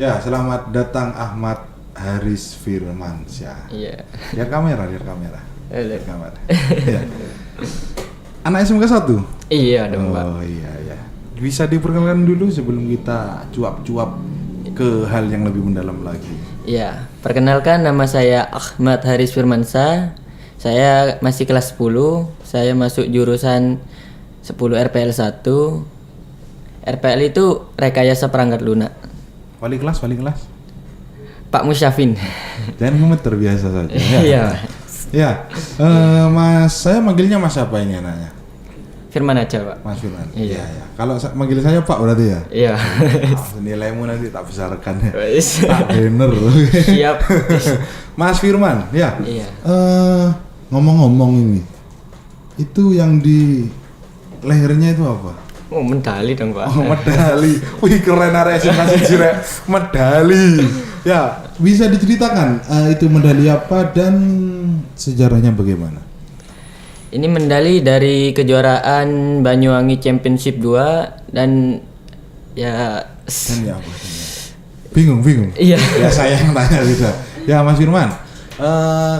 Ya, selamat datang Ahmad Haris Firmansyah. Iya. Lihat kamera. Lihat. Lihat kamera. Ya. Anak SMK 1? Iya dong, Pak. Oh iya. Bisa diperkenalkan dulu sebelum kita cuap-cuap ke hal yang lebih mendalam lagi. Iya, perkenalkan nama saya Ahmad Haris Firmansyah. Saya masih kelas 10. Saya masuk jurusan 10 RPL 1. RPL itu rekayasa perangkat lunak. Wali kelas. Pak Musyafin. Jangan ngemeter biasa saja. Iya. Ya, Mas, saya manggilnya Mas apa ini anaknya? Firman aja, Pak. Mas Firman. Iya. Kalau manggil saya Pak berarti ya? Iya. Nilaimu nanti tak besarkan ya. Wes. Tak bener. Siap. Mas Firman, ya. Iya. Ngomong-ngomong ini, itu yang di lehernya itu apa? Oh, medali dong, Pak. Oh, medali. Wih, keren area SMK Rek. Medali. Ya, bisa diceritakan itu medali apa dan sejarahnya bagaimana? Ini medali dari kejuaraan Banyuwangi Championship 2 dan ya Dan ya apa? Bingung. Iya. Ya saya yang tanya gitu. Ya Mas Firman,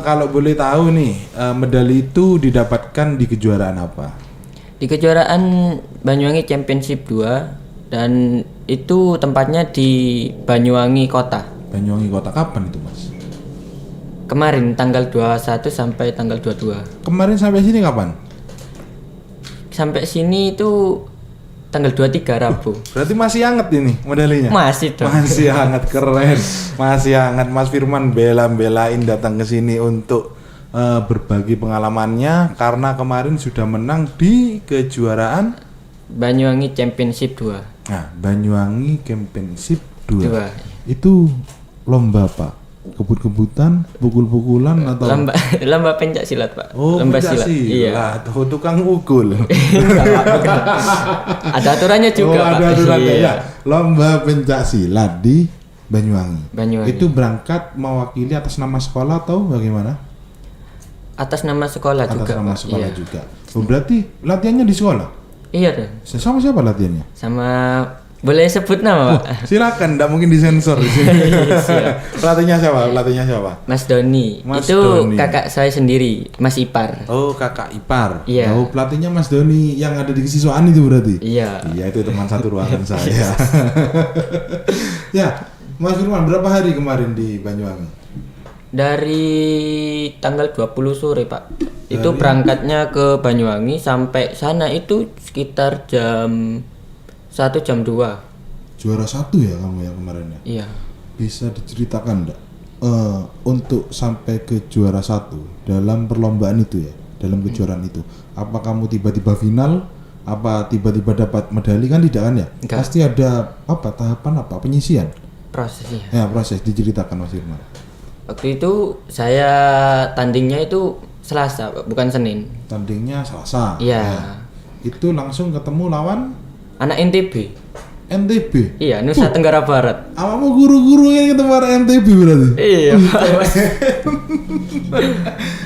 kalau boleh tahu nih, medali itu didapatkan di kejuaraan apa? Di kejuaraan Banyuwangi Championship 2 dan itu tempatnya di Banyuwangi Kota. Banyuwangi Kota, kapan itu Mas? Kemarin tanggal 21 sampai tanggal 22. Kemarin sampai sini kapan? Sampai sini itu tanggal 23 Rabu. Berarti masih hangat ini medalinya? Masih dong. Masih hangat, keren. Masih hangat. Mas Firman belain datang ke sini untuk berbagi pengalamannya karena kemarin sudah menang di kejuaraan Banyuwangi Championship 2. Nah, Banyuwangi Championship 2. 2. Itu lomba apa? Kebut-kebutan, pukul-pukulan atau lomba pencak silat, Pak. Oh, lomba pencak silat. Iya. Tuh tukang ukul. Ada aturannya juga, Pak. Ada aturannya Iya. ya. Lomba pencak silat di Banyuwangi. Itu berangkat mewakili atas nama sekolah atau bagaimana? Atas nama sekolah Atas juga, nama Pak. sekolah Iya. juga. Oh, berarti latihannya di sekolah? Iya dong. Sama siapa latihannya? Sama boleh sebut nama, Pak? Silakan, enggak mungkin disensor di sini. Pelatihnya siapa? Mas Doni. Mas itu Doni. kakak saya sendiri, Mas Ipar. Oh, kakak ipar. Iya. Oh, pelatihnya Mas Doni yang ada di kesiswaan itu berarti? Iya. Iya, itu teman satu ruangan saya. Ya, Mas Firman berapa hari kemarin di Banyuwangi? Dari tanggal 20 sore, Pak. Itu berangkatnya ke Banyuwangi sampai sana itu sekitar jam 1 jam 2. Juara 1 ya kamu yang kemarin ya? Iya. Bisa diceritakan enggak untuk sampai ke juara 1 dalam perlombaan itu ya, dalam kejuaraan itu? Apa kamu tiba-tiba final? Apa tiba-tiba dapat medali? Kan tidak kan ya? Enggak. Pasti ada tahapan penyisian. Prosesnya. Ya, proses diceritakan Mas Firman. Waktu itu saya tandingnya itu Selasa, Pak, bukan Senin. Tandingnya Selasa. Iya. Ya. Itu langsung ketemu lawan Anak NTB. NTB. Iya, Nusa Tenggara Barat. Awakmu guru-guru yang ketemu anak NTB berarti? Iya, Pak.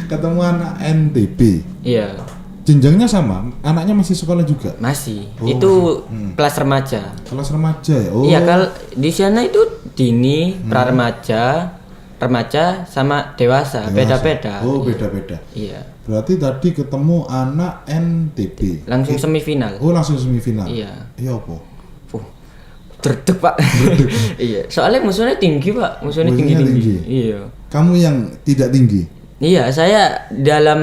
Ketemu anak NTB. Iya, Jenjangnya sama, anaknya masih sekolah juga. masih. Oh, Itu masih. kelas remaja. Kelas remaja ya. Oh. Iya, kalau di sana itu dini, pra-remaja, remaja sama dewasa, beda-beda. Oh, beda-beda. Iya. Berarti tadi ketemu anak NTB. Langsung semifinal. Oh, langsung semifinal. Iya. Iya apa? Derdek, Pak. Iya, soalnya musuhnya tinggi, Pak. Musuhnya Musuhnya tinggi. tinggi. Iya. Kamu yang tidak tinggi. Iya, saya dalam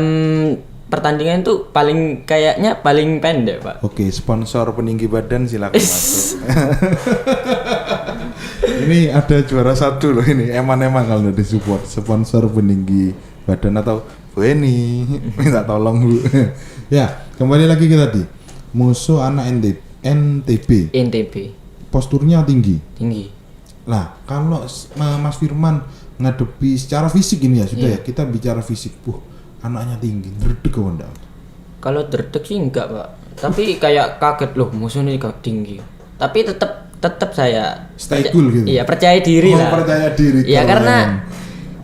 pertandingan itu kayaknya paling pendek, Pak. Oke, sponsor peninggi badan silakan masuk. Ini ada juara 1 loh ini. Eman-eman kalau udah disupport sponsor peninggi badan atau Weni minta tolong Bu. Ya, kembali lagi ke tadi. Musuh anak NTB. NTB. Posturnya tinggi. Tinggi. Nah, kalau Mas Firman ngadepi secara fisik ini ya sudah Iya. ya kita bicara fisik. Anaknya tinggi, dredeg kok enggak? Kalau derdek sih enggak, Pak. Tapi kayak kaget loh, musuhnya juga tinggi. Tapi tetap saya Stay cool gitu. Iya, percaya diri lah. Percaya diri. Iya, keren. karena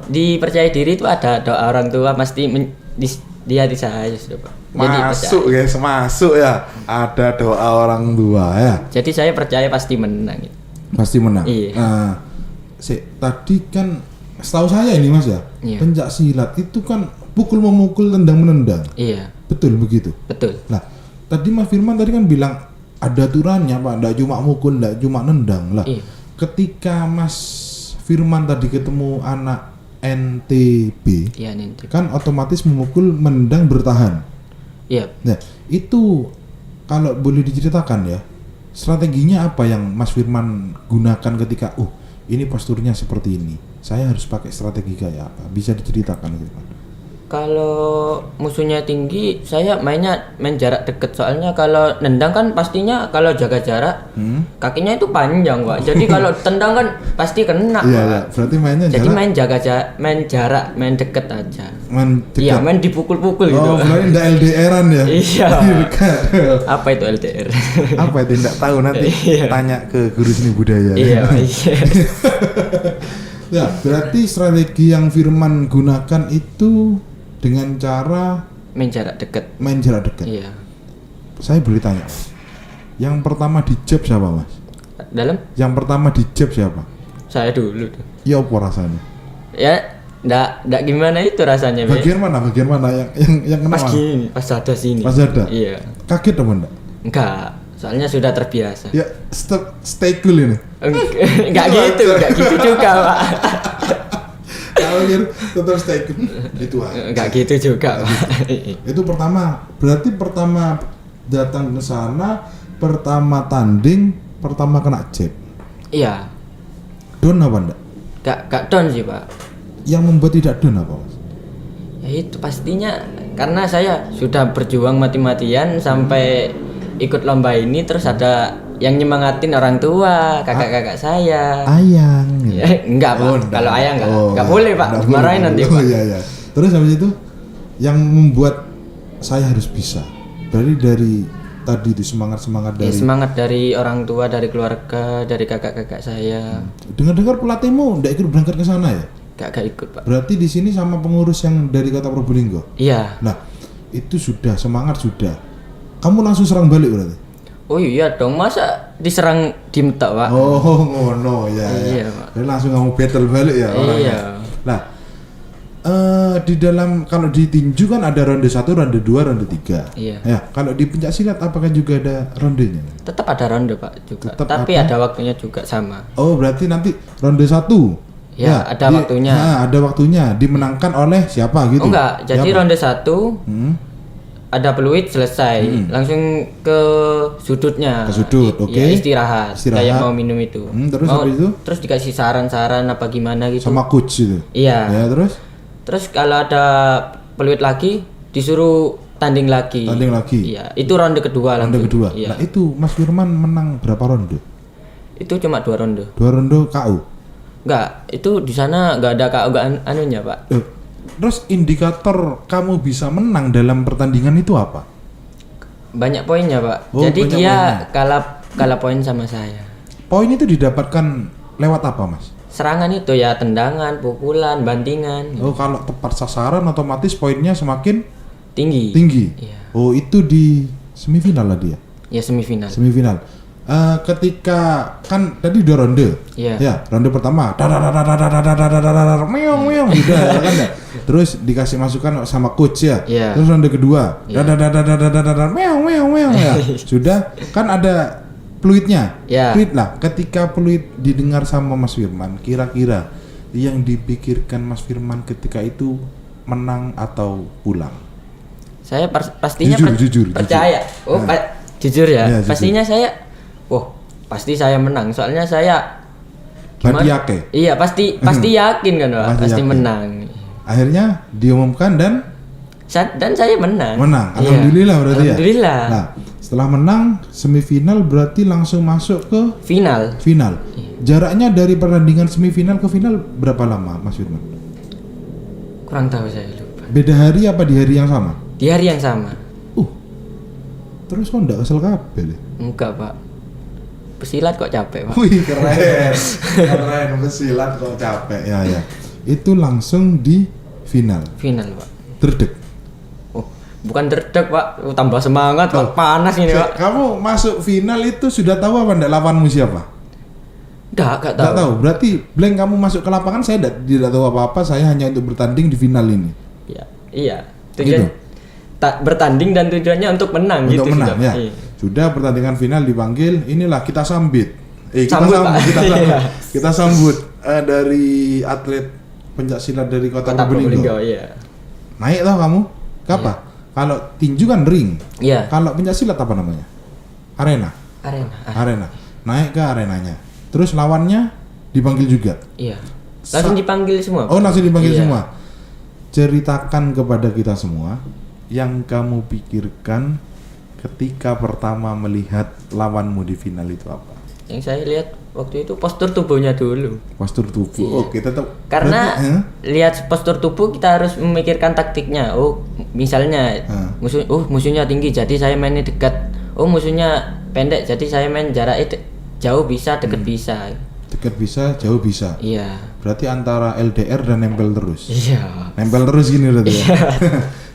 di percaya diri itu ada doa orang tua pasti di hati saya sudah, Pak. Jadi Masuk percaya. guys, masuk ya. Ada doa orang tua ya. Jadi saya percaya pasti menang. Pasti menang. Iya. Nah, tadi kan setahu saya ini Mas ya, Iya. pencak silat itu kan pukul memukul, tendang menendang. Iya, Betul begitu. betul. Nah, tadi Mas Firman tadi kan bilang ada aturannya Pak, enggak cuma mukul, enggak cuma nendang lah. Iya. Ketika Mas Firman tadi ketemu anak NTB, Iya, nanti. kan otomatis memukul, menendang, bertahan. Iya. Nah, itu kalau boleh diceritakan ya, strateginya apa yang Mas Firman gunakan ketika, ini posturnya seperti ini, saya harus pakai strategi kayak apa? Bisa diceritakan gitu. Kalau musuhnya tinggi, saya main jarak deket. Soalnya kalau nendang kan pastinya kalau jaga jarak, kakinya itu panjang, Pak. Jadi kalau tendang kan pasti kena, Iya, Pak. ya. Berarti mainnya Jadi jarak, main jarak, main deket aja. main Iya, dekat. main dipukul-pukul gitu. Oh, berarti enggak LDR-an ya? Iya. Dekat. Apa itu LDR? Apa itu enggak tahu, nanti Iya. tanya ke guru seni budaya. Iya, iya. Ya, berarti strategi yang Firman gunakan itu dengan cara Main jarak deket. main jarak dekat. Iya. Saya boleh tanya, Mas. Yang pertama di jab siapa, Mas? Dalam Yang pertama di jab siapa? saya dulu tuh. Ya apa rasanya? Ya, ndak gimana itu rasanya, Be. Bagian mana yang kena? Pas Mana? gini, pas ada sini. Pas ada? Iya. Kaget apa enggak? Enggak, soalnya sudah terbiasa. Ya, stay cool ini. Enggak gitu juga, Pak. Kalau gitu tetap stay cool. Itu aja. Enggak gitu juga, Pak. Itu berarti pertama datang ke sana, pertama tanding, pertama kena jab. Iya, Down apa enggak? enggak down sih, Pak. Yang membuat tidak down apa, Mas? Ya itu pastinya karena saya sudah berjuang mati-matian sampai ikut lomba ini, terus ada yang nyemangatin orang tua, kakak-kakak saya. Ayang. Ya, enggak, Pak. enggak. Kalau ayah enggak. Oh, Enggak boleh, Pak. enggak Dimarahin boleh. nanti, Oh, Pak. iya, iya. Terus habis itu yang membuat saya harus bisa. Berarti dari tadi itu semangat Ya, dari semangat dari orang tua, dari keluarga, dari kakak-kakak saya. dengar-dengar pelatihmu enggak ikut berangkat ke sana ya? Enggak ikut, Pak. Berarti di sini sama pengurus yang dari Kota Probolinggo. Iya. Nah, itu sudah semangat sudah. Kamu langsung serang balik berarti? Oh iya dong, masa diserang diem tok, Pak? Oh, ngono ya. Iya, ya. Pak. Jadi langsung kamu battle balik ya orangnya. Iya. Nah, di dalam kalau di tinju kan ada ronde 1, ronde 2, ronde 3. Iya. Ya, kalau di pencak silat apakah juga ada rondenya? Tetap ada ronde, Pak, juga. Tetap Tapi ada? ada waktunya juga sama. Oh, berarti nanti ronde 1. Ya, ada waktunya. Nah, ada waktunya. Dimenangkan oleh siapa gitu? Oh enggak, jadi Siapa? ronde 1 Hmm, ada peluit selesai, langsung ke sudutnya. Ke sudut, oke. Ya, istirahat. Istirahat. Kayak mau minum itu. Terus Mau- habis itu? Terus dikasih saran-saran apa gimana gitu. sama coach itu. Iya. Ya, terus Terus kalau ada peluit lagi disuruh tanding lagi. tanding lagi. Iya, itu ronde kedua Ronde langsung. kedua. Iya. Nah, itu Mas Firman menang berapa ronde? Itu cuma 2 ronde. 2 ronde KO. Enggak, itu di sana enggak ada anunya, Pak. Terus indikator kamu bisa menang dalam pertandingan itu apa? Banyak poinnya, Pak. Oh, Jadi banyak dia poinnya. kalah poin sama saya. Poin itu didapatkan lewat apa, Mas? Serangan itu ya tendangan, pukulan, bantingan. Oh, kalau tepat sasaran otomatis poinnya semakin Tinggi. tinggi. Iya. Oh, itu di semifinal lah dia. Ya semifinal. Semifinal. Ketika kan tadi 2 ronde. Iya. Ya, ronde pertama meong meong udah kan ya. Terus dikasih masukan sama coach ya. Iya. Terus ronde kedua Iya. meong meong meong ya. Sudah kan ada peluitnya. Iya. Peluit lah. Ketika peluit didengar sama Mas Firman, kira-kira yang dipikirkan Mas Firman ketika itu menang atau pulang? Saya pastinya Jujur. percaya. Oh, Nah. jujur ya. Iya, jujur. Pastinya saya pasti saya menang. Soalnya saya Batiake. Iya, pasti yakin kan, Pak. Pasti yakin. menang. Akhirnya diumumkan dan Dan saya menang. menang. Iya. Alhamdulillah berarti Alhamdulillah. ya. Nah, setelah menang semifinal berarti langsung masuk ke Final. final. Jaraknya dari pertandingan semifinal ke final berapa lama, Mas Firman? Kurang tahu saya lupa. Beda hari apa di hari yang sama? Di hari yang sama. Terus kok enggak kesel kabeh? Le? Enggak, Pak. Pesilat kok capek, Pak. Wih, keren. Keren pesilat kok capek. Ya. Itu langsung di final. Final, Pak. Dredeg. Oh, bukan derdek, Pak. Tambah semangat, Pak. Panas ini, Pak. Kamu masuk final itu sudah tahu apa enggak lawanmu siapa? Gak Nggak tahu. tahu. Berarti blank kamu masuk ke lapangan saya tidak tahu apa-apa. Saya hanya untuk bertanding di final ini. Ya, iya. Tujuan Gitu. tak bertanding dan tujuannya untuk menang Untuk gitu menang sudah. ya. Iya. Sudah pertandingan final dipanggil. Inilah kita sambit. Kita Sambut, sambut. Pak. Kita sambut. Iya. Kita sambut dari atlet pencaksilat dari Kota Probolinggo. Iya. Naik tau kamu? Apa? Kalau tinju kan ring. Iya. Kalau pencaksilat apa namanya? Arena. Arena. Naik ke arenanya. Terus lawannya dipanggil juga. Iya. Langsung dipanggil semua. Pak. Oh, langsung dipanggil Iya. semua. Ceritakan kepada kita semua yang kamu pikirkan ketika pertama melihat lawanmu di final itu apa? Yang saya lihat waktu itu postur tubuhnya dulu. Postur tubuh. Iya. Oke, tetap. Karena berarti, lihat postur tubuh kita harus memikirkan taktiknya. Oh, misalnya musuhnya tinggi jadi saya mainnya dekat. Oh, musuhnya pendek jadi saya main jaraknya jauh bisa, dekat bisa. dekat bisa, jauh bisa. Iya. Berarti antara LDR dan nempel terus. Iya. Nempel terus gini berarti ya.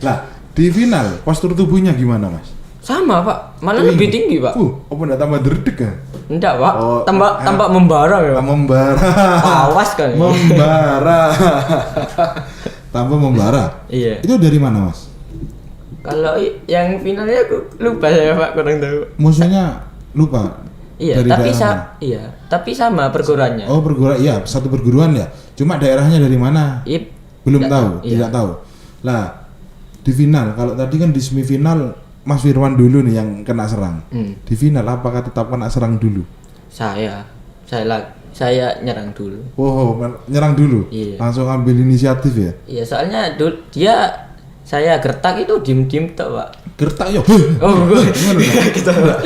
Lah, di final postur tubuhnya gimana, Mas? Sama, Pak. Malah lebih tinggi, Pak. Apa enggak tambah derdek kan? Enggak, Pak. Oh, tambah membara ya. Membara. Awas kan. Membara. Tambah membara. Iya. Itu dari mana, Mas? Kalau yang finalnya aku lupa saya, Pak, kurang tahu. Musuhnya lupa. Iya, Dari tapi daerah mana? tapi sama perguruannya. Oh, perguruan. Iya, satu perguruan ya. Cuma daerahnya dari mana? Ip, Belum tidak tahu, tahu, iya. tidak tahu. Lah, di final, kalau tadi kan di semifinal Mas Firman dulu nih yang kena serang. Di final apakah tetap kena serang dulu? Saya nyerang dulu. Oh, nyerang dulu. Iya. Langsung ambil inisiatif ya. Iya, soalnya saya gertak itu diem-diem tuh, Pak. Gertak yo. Oh, Gimana? gitu, Pak.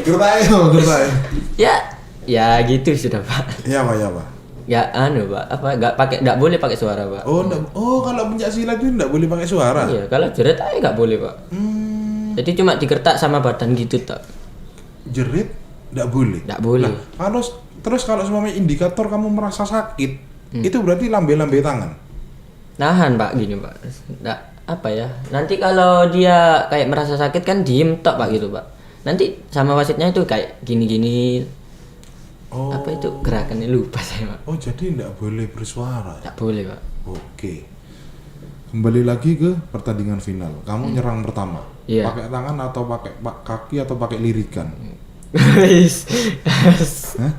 Gertak. Ya gitu sudah, Pak. Ya, Pak, ya, Pak. Ya Pak, enggak boleh pakai suara, Pak. Oh, kalau pencak silat itu enggak boleh pakai suara. Iya, kalau jerit aja enggak boleh, Pak. Jadi cuma digertak sama badan gitu, tak. Jerit enggak boleh. Enggak boleh. Nah, terus kalau semuanya indikator kamu merasa sakit, itu berarti lambe-lambe tangan. Nahan, Pak, gini, Pak. Nggak, apa ya? Nanti kalau dia kayak merasa sakit kan diem tok, Pak, gitu, Pak. Nanti sama wasitnya itu kayak gini-gini. Oh. Apa itu gerakannya lupa saya, Pak. Oh, jadi enggak boleh bersuara. Enggak boleh, Pak. Oke. Kembali lagi ke pertandingan final. Kamu nyerang pertama. Iya. Pakai tangan atau pakai kaki atau pakai lirikan? Hah?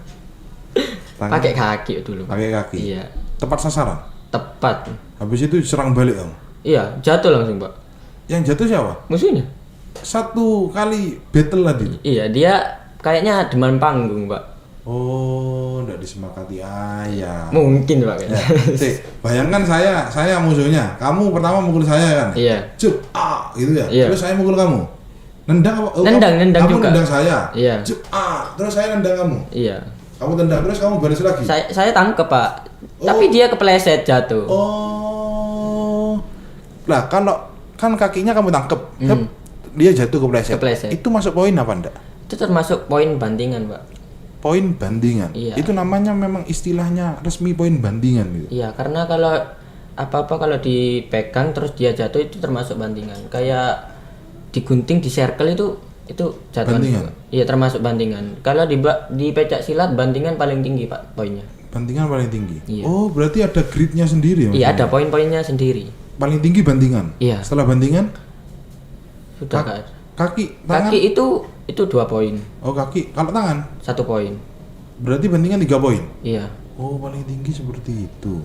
Tangan? Pakai kaki dulu, Pak. Pakai kaki. Iya. Tepat sasaran. Tepat. Habis itu serang balik kamu. Iya, jatuh langsung, Pak. Yang jatuh siapa? Musuhnya. Satu kali battle tadi. Iya, dia kayaknya demen panggung, Pak. Oh, enggak disemakati ayah. Mungkin, Pak. Ya, bayangkan saya musuhnya. Kamu pertama mukul saya kan? Iya. Cuk, gitu ya. Iya. Terus saya mukul kamu. Nendang apa? Nendang kamu juga. nendang saya. Iya. Cuk, terus saya nendang kamu. Iya. Kamu tendang terus kamu baris lagi. Saya tangkep, Pak. Oh. Tapi dia kepleset jatuh. Oh. Lah, kalau kan kakinya kamu tangkep, dia jatuh kepleset. Itu masuk poin apa enggak? Itu termasuk poin bandingan, Pak. Poin bandingan. Iya. Itu namanya memang istilahnya resmi poin bandingan gitu. Iya, karena kalau apa-apa kalau dipegang terus dia jatuh itu termasuk bandingan. Kayak digunting di circle itu jatuh. Bandingan? Iya, termasuk bandingan. Kalau di pecak silat bandingan paling tinggi, Pak, poinnya. Bandingan paling tinggi. Iya. Oh, berarti ada gridnya sendiri ya? Iya, maksudnya? ada poin-poinnya sendiri. Paling tinggi bandingan. Iya. Setelah bandingan, Sudah kan. kaki, tangan. Kaki itu 2 poin, Oh, kaki. Kalau tangan, 1 poin. berarti bandingan 3 poin. Iya. Oh, paling tinggi seperti itu.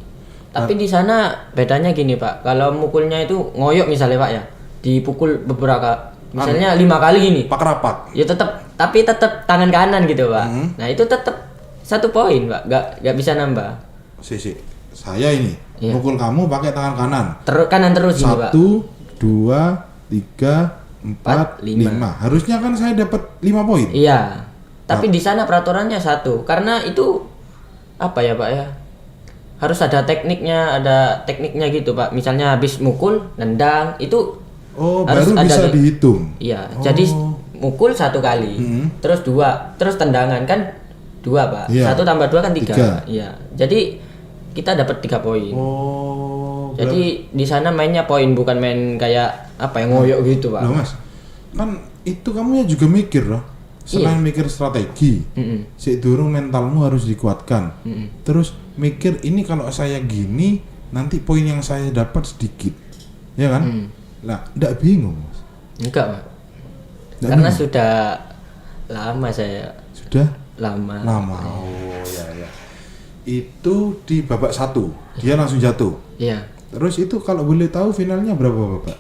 Tapi di sana bedanya gini, Pak. Kalau mukulnya itu ngoyok misalnya, Pak, ya. Dipukul beberapa misalnya 5 kali gini. Pak rapat. Ya tapi tetap tangan kanan gitu, Pak. Nah, itu tetap 1 poin, Pak. Gak bisa nambah. Sisi. Saya ini Iya. mukul kamu pakai tangan kanan. Kanan terus gini, Pak. 1, 2, 3, 4, 5. Harusnya kan saya dapat 5 poin. Iya. Tapi di sana peraturannya 1. Karena itu apa ya, Pak ya? Harus ada tekniknya gitu, Pak. Misalnya habis mukul, nendang, itu Oh, harus baru ada bisa dihitung. Iya. Jadi mukul 1 kali. Terus 2, terus tendangan kan 2, Pak. Iya. 1 tambah 2 kan 3. 3. Iya. Jadi kita dapat 3 poin. Oh. Jadi di sana mainnya poin, bukan main kayak apa yang ngoyok gitu, Pak. Loh, Mas. Kan itu kamu ya juga mikir loh. Selain mikir strategi, si durung mentalmu harus dikuatkan. Terus mikir ini kalau saya gini nanti poin yang saya dapat sedikit, ya kan? Lah, ndak bingung, Mas. Enggak, Pak. Ndak Karena bingung? sudah lama saya. Sudah Lama. oh ya. Itu di babak 1 dia langsung jatuh. Iya. Terus itu kalau boleh tahu finalnya berapa babak?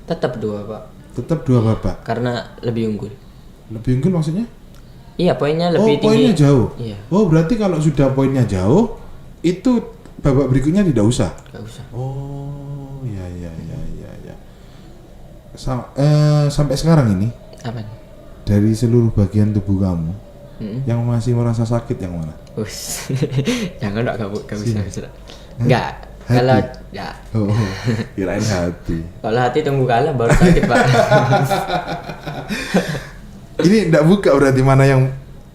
Tetap 2, Pak. Tetap 2 babak. Karena lebih unggul. Lebih unggul maksudnya? Iya, poinnya lebih tinggi. Poinnya jauh. Iya. Oh, berarti kalau sudah poinnya jauh, itu babak berikutnya tidak usah. Enggak usah. Oh, ya. Sampai sekarang ini, Aman. dari seluruh bagian tubuh kamu, yang masih merasa sakit yang mana? Us. Jangan enggak Sini. bisa. Enggak. Hati. Kalau ya, Oh, kirain hati. kalau hati tunggu kalah baru sakit, Pak. Ini enggak buka berarti mana yang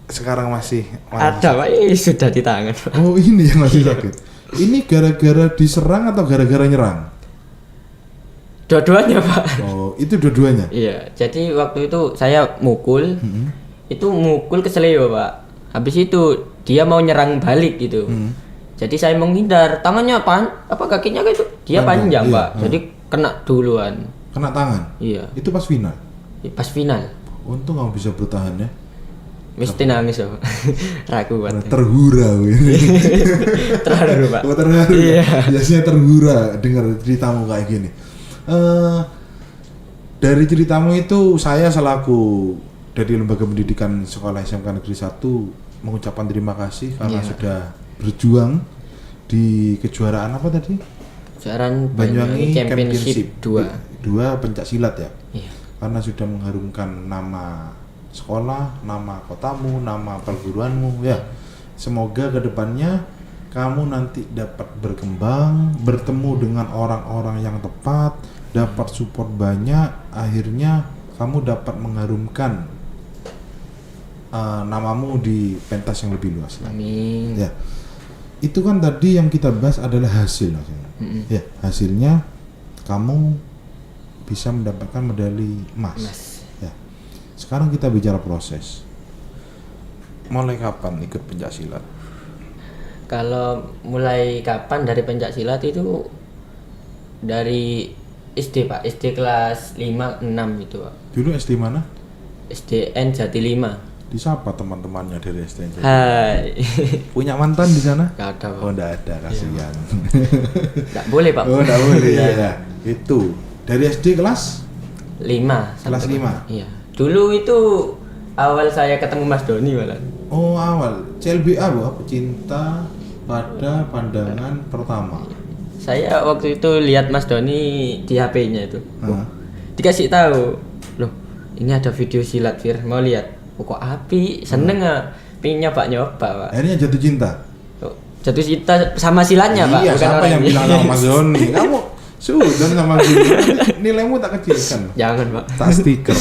sekarang masih Ada, Pak. Sudah di tangan, Pak. Oh, ini yang masih sakit. Ini gara-gara diserang atau gara-gara nyerang? Dua-duanya, Pak. Oh, itu dua-duanya. Iya, jadi waktu itu saya mukul, itu mukul ke seleo, Pak. Habis itu dia mau nyerang balik gitu. Jadi saya menghindar, tangannya kakinya gitu, dia iya. panjang, Pak. Jadi kena duluan. Kena tangan. Iya, Itu pas final. pas final. Untung kamu bisa bertahan ya. Mesti nangis, Pak. Ragu banget. Terhura ini. Terharu, Pak. Oh, terharu. Iya. Biasanya terhura dengar ceritamu kayak gini. Dari ceritamu itu saya selaku dari lembaga pendidikan sekolah SMK Negeri 1 mengucapkan terima kasih karena Iya. sudah berjuang di kejuaraan apa tadi? Kejuaraan Banyuwangi Championship 2. 2 pencak silat ya. Iya. Karena sudah mengharumkan nama sekolah, nama kotamu, nama perguruanmu ya. Semoga kedepannya kamu nanti dapat berkembang, bertemu dengan orang-orang yang tepat, dapat support banyak, akhirnya kamu dapat mengharumkan namamu di pentas yang lebih luas lagi. Amin. Ya, itu kan tadi yang kita bahas adalah hasil, ya hasilnya kamu bisa mendapatkan medali emas. Ya, sekarang kita bicara proses. Mulai kapan ikut pencak silat? Kalau mulai kapan dari pencak silat itu dari SD, Pak. SD kelas 5 6 itu, Pak. Dulu SD mana? SDN Jati 5. Disapa teman-temannya dari SD. Hai. Punya mantan di sana? Gak ada, Pak. Oh, enggak ada, kasihan. Nggak boleh, Pak. Oh, enggak boleh ya. Itu dari SD kelas 5. Kelas 5? Iya. Dulu itu awal saya ketemu Mas Doni malah. Oh, awal CLBA Bu, apa? Cinta pada pandangan pertama. Saya waktu itu lihat Mas Doni di HP-nya itu. Hah? Dikasih tahu, loh, ini ada video silat, Fir. Mau lihat? Oh, kok api, seneng ah. Pingin nyoba, Pak. Akhirnya jatuh cinta. Oh, jatuh cinta sama silatnya, Pak. Iya, bukan siapa yang orangnya. bilang sama Mas Doni? Kamu sudah sama gue. Nilaimu tak kecilkan. Jangan, Pak. Tak stiker.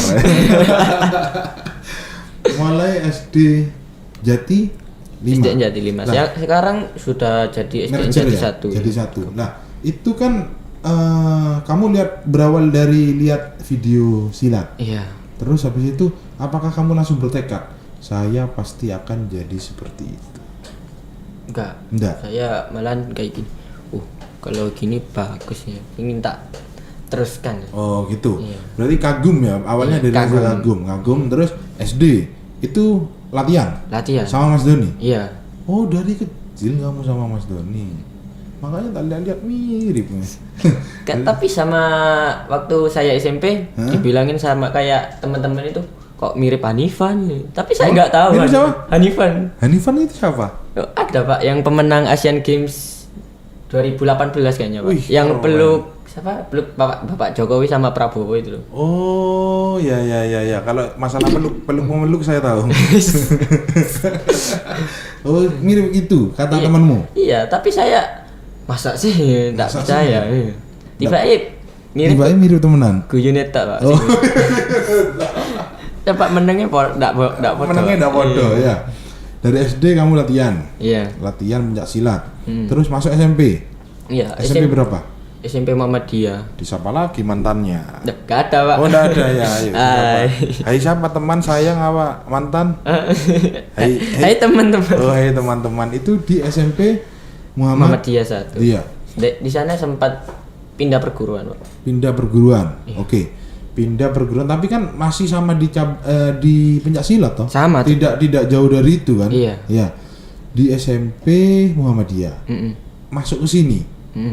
Mulai SD Jati 5. SDN Jati 5. Nah, Saya sekarang sudah jadi SDN merger Jati ya? 1. Jadi 1. Nah, itu kan kamu lihat berawal dari lihat video silat. Iya. Terus habis itu apakah kamu langsung bertekad saya pasti akan jadi seperti itu? Enggak. Saya malah kayak gini. Kalau gini bagus ya. Ingin tak teruskan. Oh, gitu. Iya. Berarti kagum ya. Awalnya Iya, dari rasa kagum terus SD itu latihan Latihan. sama Mas Doni. Iya. Oh, dari kecil kamu sama Mas Doni. Makanya tak lihat mirip. Tapi sama waktu saya SMP Hah? dibilangin sama kayak teman-teman itu kok mirip Hanifan. Tapi saya nggak tahu. mirip siapa? Hanifan. Hanifan itu siapa? Oh, ada, Pak, yang pemenang Asian Games 2018 kayaknya, Pak. Wih, yang keren. peluk siapa? Peluk Bapak Jokowi sama Prabowo itu loh. Oh, ya. Kalau masalah memeluk saya tahu. Oh, mirip itu kata Iya. temanmu. Iya, tapi saya masa sih nggak Masa percaya. sih? Iya. Tiba-tiba mirip Tiba-tiba mirip temenan. Guyunet tak, Pak. Oh. Coba menangnya enggak foto. Menangnya enggak bodoh ya. Dari SD kamu latihan. Iya. Latihan pencak silat. Terus masuk SMP. Iya, SMP berapa? SMP Muhammadiyah. Disapa lagi mantannya. Gak ada, Pak. Oh, enggak ada ya. Ayo, siapa? Hai. Hai siapa teman sayang apa mantan? Hai teman-teman. Oh, hai teman-teman. Itu di SMP Muhammadiyah 1. Iya. Di sana sempat pindah perguruan, Pak. Pindah perguruan. Iya. Oke. Pindah perguruan tapi kan masih sama di pencaksilat toh? Sama. Tidak jauh dari itu kan? Iya. Ya. Di SMP Muhammadiyah. Masuk ke sini.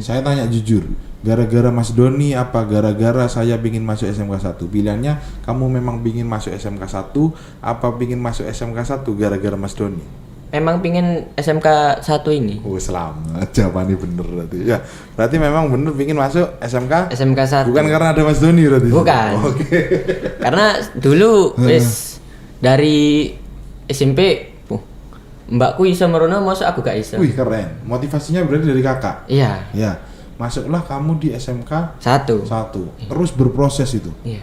Saya tanya jujur, gara-gara Mas Doni apa gara-gara saya pingin masuk SMK 1? Pilihannya kamu memang pingin masuk SMK 1 apa pingin masuk SMK 1 gara-gara Mas Doni? Memang pingin SMK 1 ini. Oh, selamat. Jawabannya bener berarti. Ya, berarti memang bener pingin masuk SMK? SMK 1. Bukan karena ada Mas Doni berarti? Bukan. Oh, oke. Karena dulu wis dari SMP mbakku iso merono, masa aku gak iso. Wih, keren. Motivasinya berarti dari kakak? Iya. Ya. Masuklah kamu di SMK 1. Terus berproses itu? Iya.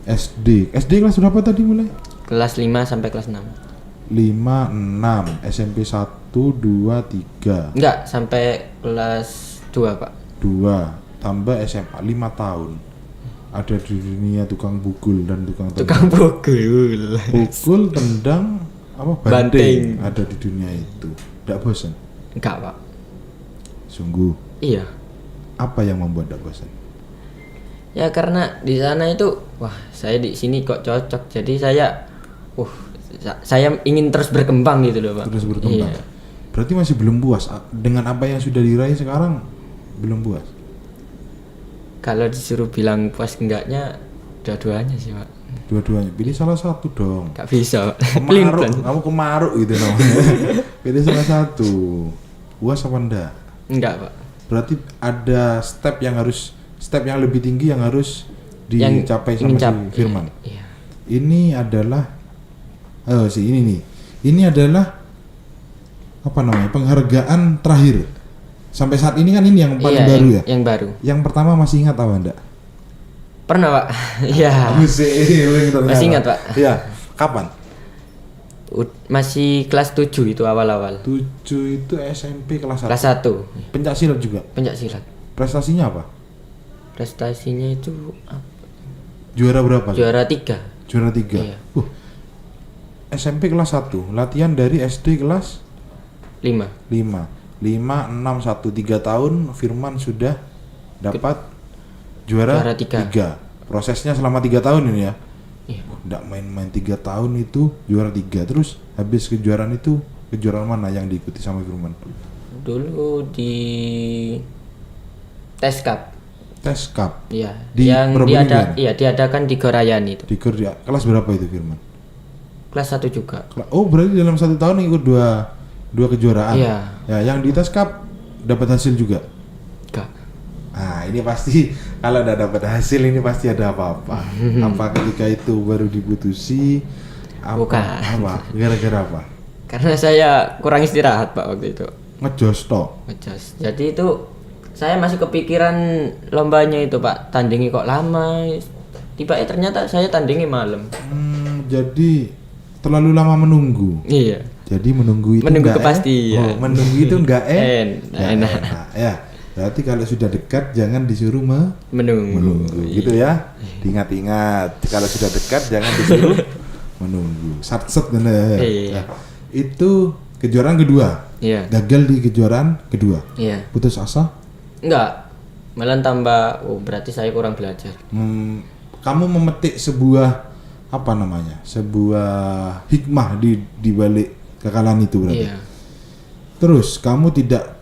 SD kelas berapa tadi mulai? Kelas 5 sampai kelas 6. 5, 6, SMP 1, 2, 3 Enggak, sampai kelas 2, Pak. 2, tambah SMA 5 tahun. Ada di dunia tukang pukul dan tukang Tukang pukul. Pukul, tendang, apa Banting. ada di dunia itu. Tidak bosan? Enggak, Pak. Sungguh. Iya. Apa yang membuat tidak bosan? Ya karena di sana itu, wah, saya di sini kok cocok. Jadi saya ingin terus berkembang gitu loh, Pak. Terus berkembang. Iya. Berarti masih belum puas dengan apa yang sudah diraih sekarang? Belum puas. Kalau disuruh bilang puas enggaknya, dua-duanya sih, Pak. Dua-duanya. Pilih salah satu dong. Gak bisa, Pak. Kemaruk, Pelin-pelan. kamu kemaruk gitu namanya. Pilih salah satu. Puas apa enggak? Enggak, Pak. Berarti ada step yang lebih tinggi yang harus dicapai sama si Firman. Iya. Ini adalah ini nih. Ini adalah apa namanya? Penghargaan terakhir. Sampai saat ini kan ini yang paling baru ya? Yang baru. Yang pertama masih ingat apa enggak? Pernah, Pak. Iya. Masih ingat, Pak. Iya. Kapan? Masih kelas 7 itu awal-awal. 7 itu SMP kelas 1. Kelas 1. Pencak silat juga. Pencak silat. Prestasinya apa? Prestasinya itu apa? Juara berapa? Juara 3. Juara 3. Iya. SMP kelas 1, latihan dari SD kelas 5. 5, 6, 1, 3 tahun Firman sudah dapat juara 3. Prosesnya selama 3 tahun ini ya? Iya. Nggak main-main 3 tahun itu juara 3. Terus habis kejuaraan itu, kejuaraan mana yang diikuti sama Firman? Dulu di Tes Cup. Tes Cup? Iya. Di Yang diadakan di Gorayani itu. Di kelas berapa itu Firman? Kelas 1 juga. Oh, berarti dalam 1 tahun ikut dua kejuaraan? Iya. Ya, yang di Tes Cup dapat hasil juga? Enggak. Nah, ini pasti kalau udah dapat hasil ini pasti ada apa-apa. Apa ketika itu baru diputusi? Bukan. Apa? Gara-gara apa? Karena saya kurang istirahat, Pak, waktu itu. Ngejos toh. Ngejos. Jadi itu saya masih kepikiran lombanya itu, Pak. Tandingi kok lama. Tiba ternyata saya tandingi malam. Jadi terlalu lama menunggu. Iya. Jadi menunggu itu menunggu kepastian. Menunggu itu enggak enak. Ya. Berarti kalau sudah dekat jangan disuruh menunggu. Gitu ya. Diingat-ingat. Kalau sudah dekat jangan disuruh menunggu. Sat-set bener. Iya. Nah, itu kejuaraan kedua. Iya. Gagal di kejuaraan kedua. Iya. Putus asa? Enggak. Malah tambah, berarti saya kurang belajar. Kamu memetik sebuah apa namanya? Sebuah hikmah di balik kekalahan itu berarti. Iya. Terus kamu tidak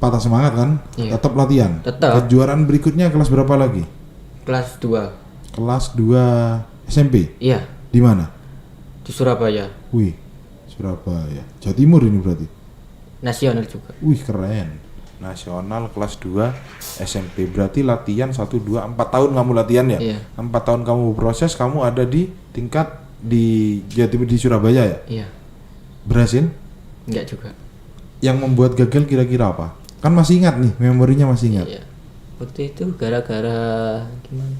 patah semangat kan? Iya. Tetap latihan. Tetap. Kejuaraan berikutnya kelas berapa lagi? Kelas 2. Kelas 2 SMP. Iya. Di mana? Di Surabaya. Wih, Surabaya. Jawa Timur ini berarti. Nasional juga. Wih, keren. Nasional kelas 2 SMP. Berarti latihan 1 2 4 tahun kamu latihan ya? Iya. 4 tahun kamu proses, kamu ada di tingkat di Jawa Timur di Surabaya ya? Iya. Berhasil? Enggak juga. Yang membuat gagal kira-kira apa? Kan masih ingat nih, memorinya masih ingat. Iya. Waktu itu gara-gara gimana?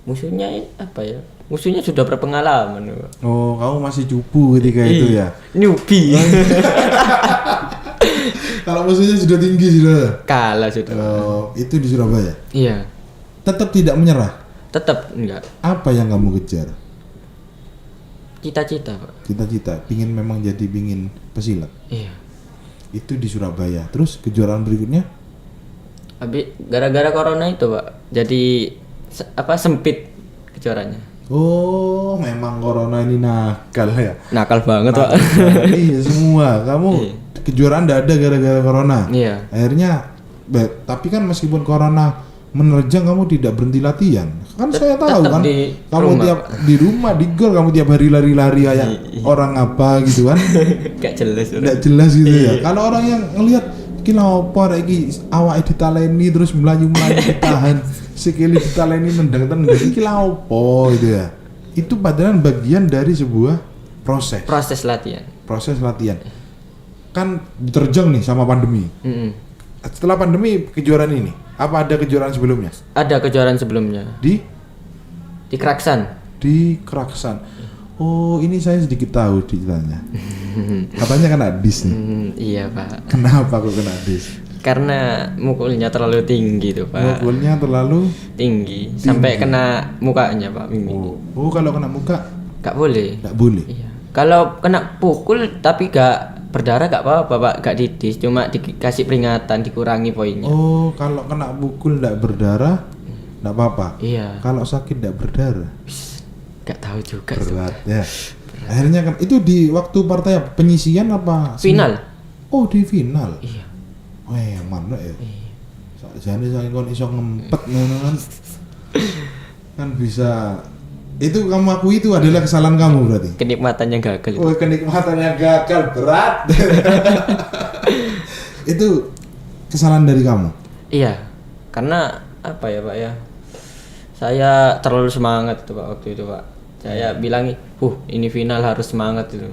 Musuhnya apa ya? Musuhnya sudah berpengalaman. Oh, kamu masih cupu ketika itu ya? Newbie. Kalau musuhnya sudah tinggi sudah. Kalah sudah. Oh, itu di Surabaya. Iya. Tetap tidak menyerah. Tetap enggak. Apa yang kamu kejar? Cita-cita, Pak. Cita-cita, pingin pesilat. Iya. Itu di Surabaya. Terus kejuaraan berikutnya? Habis gara-gara corona itu, Pak. Jadi sempit kejuaraannya. Oh, memang corona ini nakal ya. Nakal banget, Pak. Iya semua. Kamu kejuaraan tidak ada gara-gara corona. Iya. Akhirnya, tapi kan meskipun corona menerjang kamu tidak berhenti latihan. Kan saya tahu tetap kan. di Kamu rumah, tiap di rumah di gor kamu tiap hari lari-lari kayak orang apa gitu kan. Gak jelas. Tidak jelas gitu ya. Kalau orang yang ngelihat kira apa iki awake ditaleni terus melayu-melayu ditahan sikile ditaleni nendang-nendang iki lha opo gitu ya. Itu padahal bagian dari sebuah proses latihan. proses latihan. Kan diterjang nih sama pandemi. Setelah pandemi kejuaraan ini, apa ada kejuaraan sebelumnya? Ada kejuaraan sebelumnya Di Kraksan. Oh, ini saya sedikit tahu ceritanya. Katanya kena dis nih. Iya, Pak. Kenapa kok kena dis? Karena mukulnya terlalu tinggi tuh, Pak. Mukulnya terlalu Tinggi sampai kena mukanya, Pak. Oh, kalau kena muka Gak boleh. nggak boleh. Iya. Kalau kena pukul tapi gak berdarah gak apa-apa, Pak. Gak didis, cuma dikasih peringatan, dikurangi poinnya. Oh, kalau kena pukul nggak berdarah, nggak apa-apa. Iya. Kalau sakit nggak berdarah, Gak tahu juga. berat ya. Akhirnya kan itu di waktu partai apa? Penyisian apa? Final. Oh, di final. Iya. Wah, mana ya? Sakjane saking kon iso ngempet ngono kan. Kan bisa. Itu kamu akui itu adalah kesalahan kamu berarti. Kenikmatannya gagal. Oh, kenikmatannya gagal berat. Itu kesalahan dari kamu. Iya. Karena apa ya, Pak ya? Saya terlalu semangat tuh, Pak, waktu itu, Pak. Saya bilang, ini final harus semangat itu.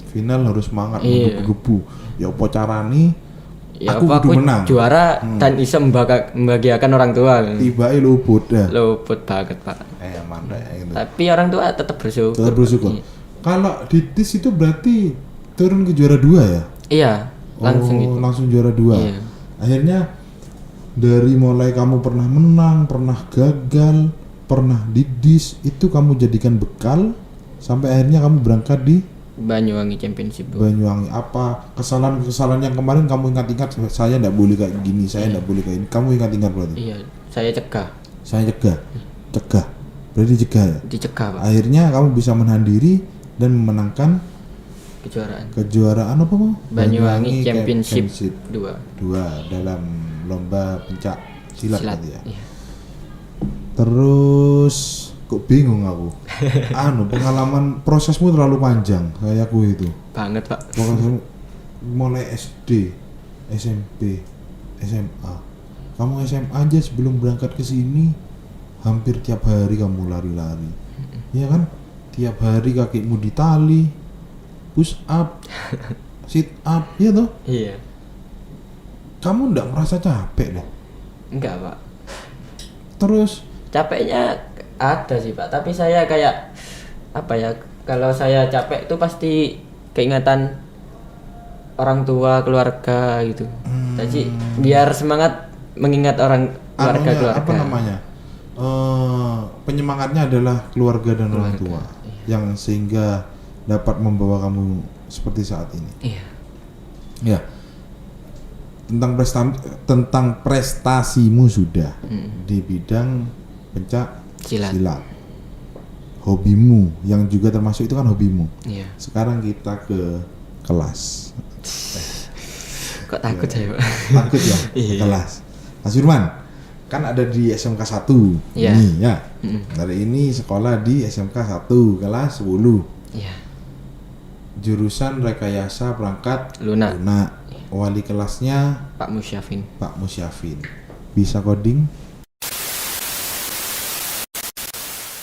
Final harus semangat, Iya. menggebu-gebu. Ya apa carane? Ya Aku apa kudu menang. juara dan bisa membahagiakan orang tua. Tiba luput dah. Luput banget, Pak. Mana gitu. Tapi orang tua tetap bersyukur. Tetap bersyukur. Iya. Kalau di TIS itu berarti turun ke juara 2 ya? Iya, langsung gitu. Langsung juara 2. Iya. Akhirnya dari mulai kamu pernah menang, pernah gagal, pernah didis, itu kamu jadikan bekal sampai akhirnya kamu berangkat di Banyuwangi Championship. Banyuwangi. Apa kesalahan-kesalahan yang kemarin kamu ingat-ingat? Saya tidak boleh kayak gini, saya tidak boleh kayak ini. Kamu ingat-ingat berarti? Iya, saya cegah. Saya cegah. Berarti cegah ya? Dicegah, Pak. Akhirnya kamu bisa menahan diri dan memenangkan kejuaraan apa mau? Banyuwangi Championship 2 dalam lomba pencak silat tadi ya. Iya. Terus kok bingung aku. Pengalaman prosesmu terlalu panjang kayak aku itu. Banget, Pak. Pokoknya mulai SD, SMP, SMA. Kamu SMA aja sebelum berangkat ke sini hampir tiap hari kamu lari-lari. Iya kan? Tiap hari kakimu ditali, push up, sit up, ya toh? Iya. Kamu enggak merasa capek deh? Enggak, Pak. Terus Capeknya ada sih, Pak, tapi saya kayak apa ya, kalau saya capek itu pasti keingatan orang tua, keluarga gitu. Jadi biar semangat mengingat orang keluarga. apa namanya? Penyemangatnya adalah keluarga dan orang tua yang sehingga dapat membawa kamu seperti saat ini. Iya. Ya. Tentang prestasimu sudah di bidang pencak silat. Hobimu yang juga termasuk itu kan hobimu. Iya. Sekarang kita ke kelas. Kok takut saya, Pak? Takut ya? Iya. Kelas. Mas Firman, kan ada di SMK 1 Iya. ini ya. Dari ini sekolah di SMK 1 kelas 10. Iya. Jurusan rekayasa perangkat Lunak. Wali kelasnya Pak Musyafin. Pak Musyafin. Bisa coding?